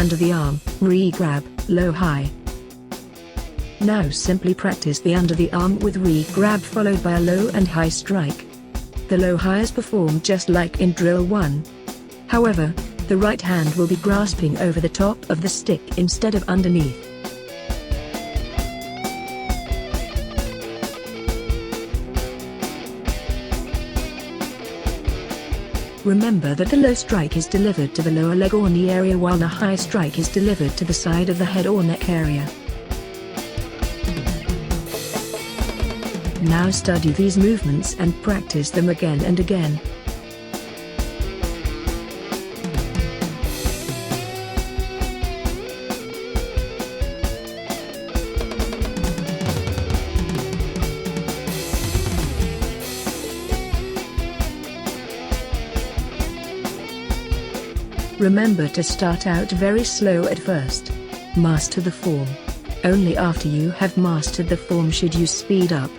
under the arm, re-grab, low-high. Now simply practice the under the arm with re-grab followed by a low and high strike. The low-high is performed just like in drill 1. However, the right hand will be grasping over the top of the stick instead of underneath. Remember that the low strike is delivered to the lower leg or knee area while the high strike is delivered to the side of the head or neck area. Now study these movements and practice them again and again. Remember to start out very slow at first. Master the form. Only after you have mastered the form should you speed up.